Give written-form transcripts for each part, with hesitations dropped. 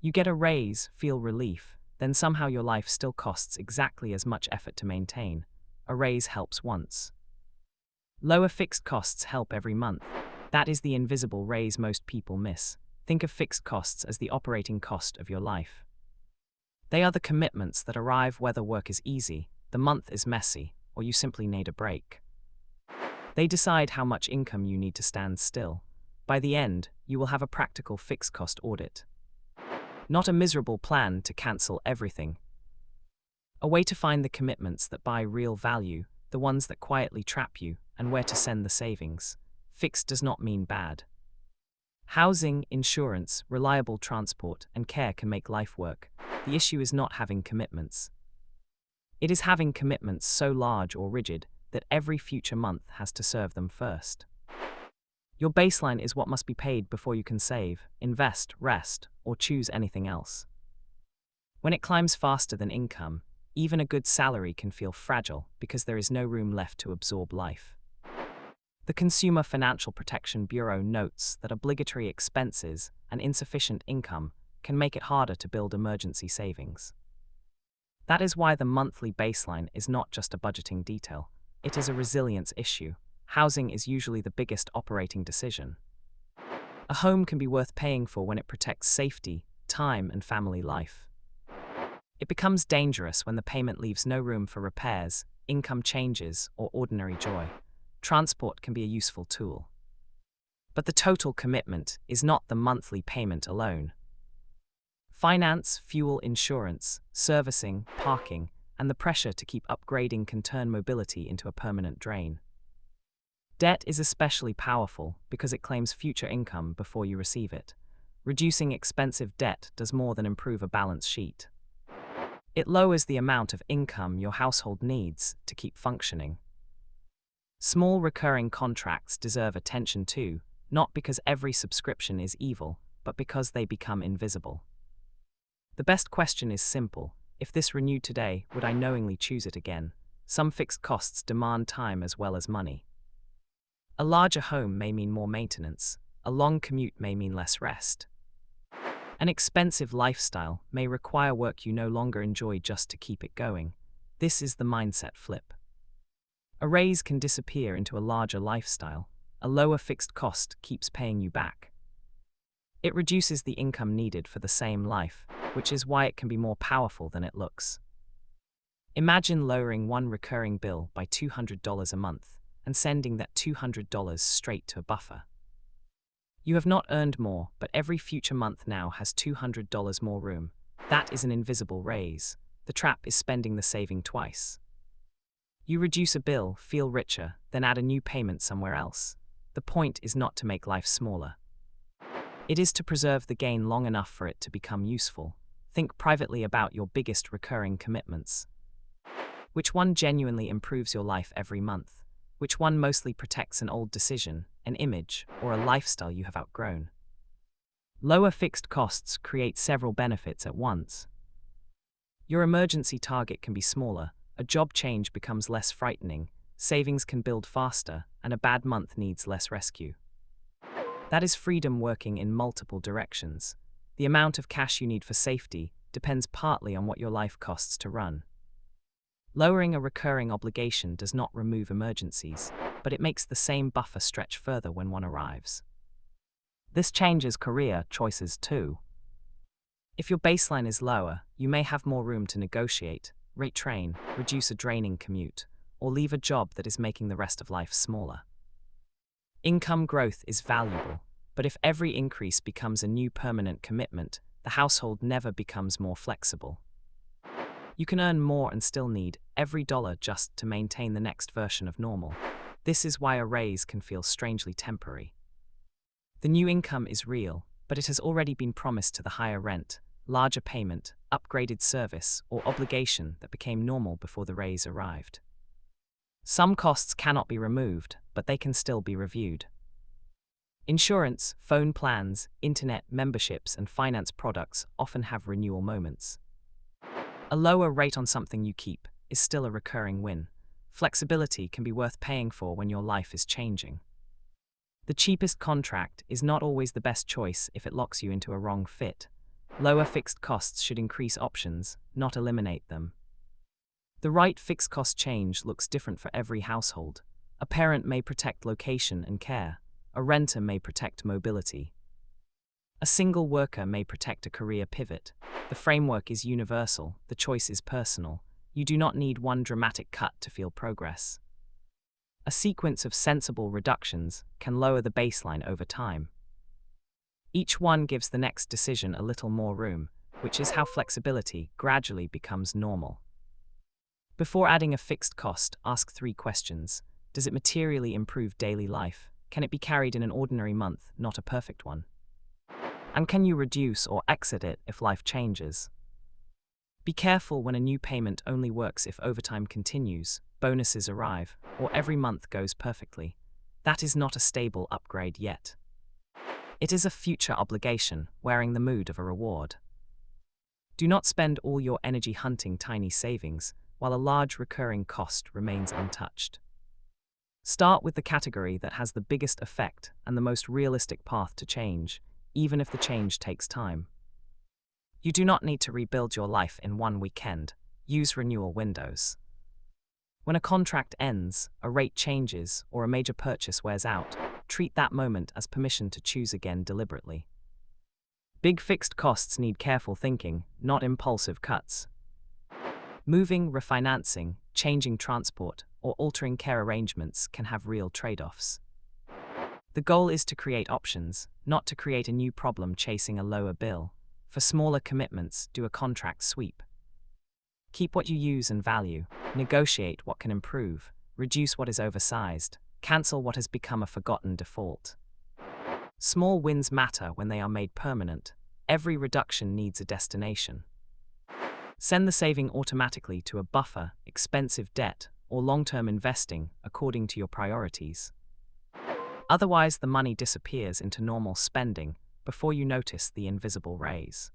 You get a raise, feel relief, then somehow your life still costs exactly as much effort to maintain. A raise helps once. Lower fixed costs help every month. That is the invisible raise most people miss. Think of fixed costs as the operating cost of your life. They are the commitments that arrive whether work is easy, the month is messy, or you simply need a break. They decide how much income you need to stand still. By the end, you will have a practical fixed cost audit. Not a miserable plan to cancel everything. A way to find the commitments that buy real value, the ones that quietly trap you, and where to send the savings. Fixed does not mean bad. Housing, insurance, reliable transport, and care can make life work. The issue is not having commitments. It is having commitments so large or rigid that every future month has to serve them first. Your baseline is what must be paid before you can save, invest, rest, or choose anything else. When it climbs faster than income, even a good salary can feel fragile because there is no room left to absorb life. The Consumer Financial Protection Bureau notes that obligatory expenses and insufficient income can make it harder to build emergency savings. That is why the monthly baseline is not just a budgeting detail, it is a resilience issue. Housing is usually the biggest operating decision. A home can be worth paying for when it protects safety, time, and family life. It becomes dangerous when the payment leaves no room for repairs, income changes, or ordinary joy. Transport can be a useful tool. But the total commitment is not the monthly payment alone. Finance, fuel, insurance, servicing, parking, and the pressure to keep upgrading can turn mobility into a permanent drain. Debt is especially powerful because it claims future income before you receive it. Reducing expensive debt does more than improve a balance sheet. It lowers the amount of income your household needs to keep functioning. Small recurring contracts deserve attention too, not because every subscription is evil, but because they become invisible. The best question is simple: if this renewed today, would I knowingly choose it again? Some fixed costs demand time as well as money. A larger home may mean more maintenance, a long commute may mean less rest. An expensive lifestyle may require work you no longer enjoy just to keep it going. This is the mindset flip. A raise can disappear into a larger lifestyle. A lower fixed cost keeps paying you back. It reduces the income needed for the same life, which is why it can be more powerful than it looks. Imagine lowering one recurring bill by $200 a month and sending that $200 straight to a buffer. You have not earned more, but every future month now has $200 more room. That is an invisible raise. The trap is spending the saving twice. You reduce a bill, feel richer, then add a new payment somewhere else. The point is not to make life smaller. It is to preserve the gain long enough for it to become useful. Think privately about your biggest recurring commitments. Which one genuinely improves your life every month? Which one mostly protects an old decision, an image, or a lifestyle you have outgrown? Lower fixed costs create several benefits at once. Your emergency target can be smaller, a job change becomes less frightening, savings can build faster, and a bad month needs less rescue. That is freedom working in multiple directions. The amount of cash you need for safety depends partly on what your life costs to run. Lowering a recurring obligation does not remove emergencies, but it makes the same buffer stretch further when one arrives. This changes career choices too. If your baseline is lower, you may have more room to negotiate, retrain, reduce a draining commute, or leave a job that is making the rest of life smaller. Income growth is valuable, but if every increase becomes a new permanent commitment, the household never becomes more flexible. You can earn more and still need every dollar just to maintain the next version of normal. This is why a raise can feel strangely temporary. The new income is real, but it has already been promised to the higher rent, larger payment, upgraded service, or obligation that became normal before the raise arrived. Some costs cannot be removed, but they can still be reviewed. Insurance, phone plans, internet memberships, and finance products often have renewal moments. A lower rate on something you keep is still a recurring win. Flexibility can be worth paying for when your life is changing. The cheapest contract is not always the best choice if it locks you into a wrong fit. Lower fixed costs should increase options, not eliminate them. The right fixed cost change looks different for every household. A parent may protect location and care. A renter may protect mobility. A single worker may protect a career pivot. The framework is universal, the choice is personal. You do not need one dramatic cut to feel progress. A sequence of sensible reductions can lower the baseline over time. Each one gives the next decision a little more room, which is how flexibility gradually becomes normal. Before adding a fixed cost, ask 3 questions. Does it materially improve daily life? Can it be carried in an ordinary month, not a perfect one? And can you reduce or exit it if life changes? Be careful when a new payment only works if overtime continues, bonuses arrive, or every month goes perfectly. That is not a stable upgrade yet. It is a future obligation, wearing the mood of a reward. Do not spend all your energy hunting tiny savings, while a large recurring cost remains untouched. Start with the category that has the biggest effect and the most realistic path to change, even if the change takes time. You do not need to rebuild your life in one weekend. Use renewal windows. When a contract ends, a rate changes, or a major purchase wears out, treat that moment as permission to choose again deliberately. Big fixed costs need careful thinking, not impulsive cuts. Moving, refinancing, changing transport, or altering care arrangements can have real trade-offs. The goal is to create options, not to create a new problem chasing a lower bill. For smaller commitments, do a contract sweep. Keep what you use and value, negotiate what can improve, reduce what is oversized, cancel what has become a forgotten default. Small wins matter when they are made permanent. Every reduction needs a destination. Send the saving automatically to a buffer, expensive debt, or long-term investing according to your priorities. Otherwise, the money disappears into normal spending before you notice the invisible raise.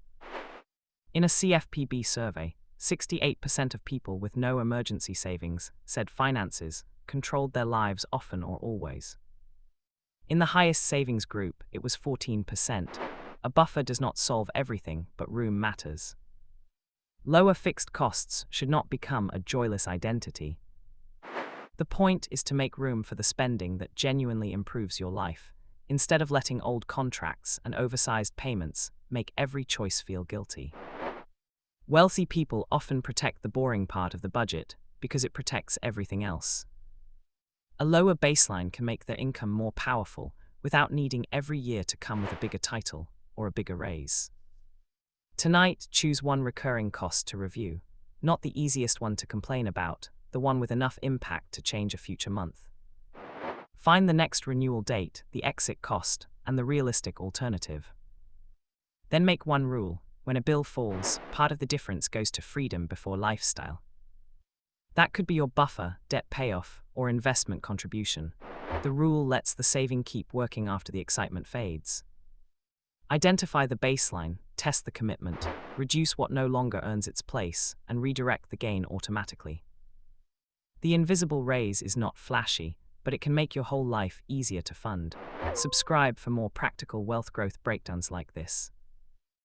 In a CFPB survey, 68% of people with no emergency savings said finances controlled their lives often or always. In the highest savings group, it was 14%. A buffer does not solve everything, but room matters. Lower fixed costs should not become a joyless identity. The point is to make room for the spending that genuinely improves your life, instead of letting old contracts and oversized payments make every choice feel guilty. Wealthy people often protect the boring part of the budget because it protects everything else. A lower baseline can make their income more powerful without needing every year to come with a bigger title or a bigger raise. Tonight, choose one recurring cost to review, not the easiest one to complain about, the one with enough impact to change a future month. Find the next renewal date, the exit cost, and the realistic alternative. Then make one rule: when a bill falls, part of the difference goes to freedom before lifestyle. That could be your buffer, debt payoff, or investment contribution. The rule lets the saving keep working after the excitement fades. Identify the baseline, test the commitment, reduce what no longer earns its place, and redirect the gain automatically. The invisible raise is not flashy, but it can make your whole life easier to fund. Subscribe for more practical wealth growth breakdowns like this.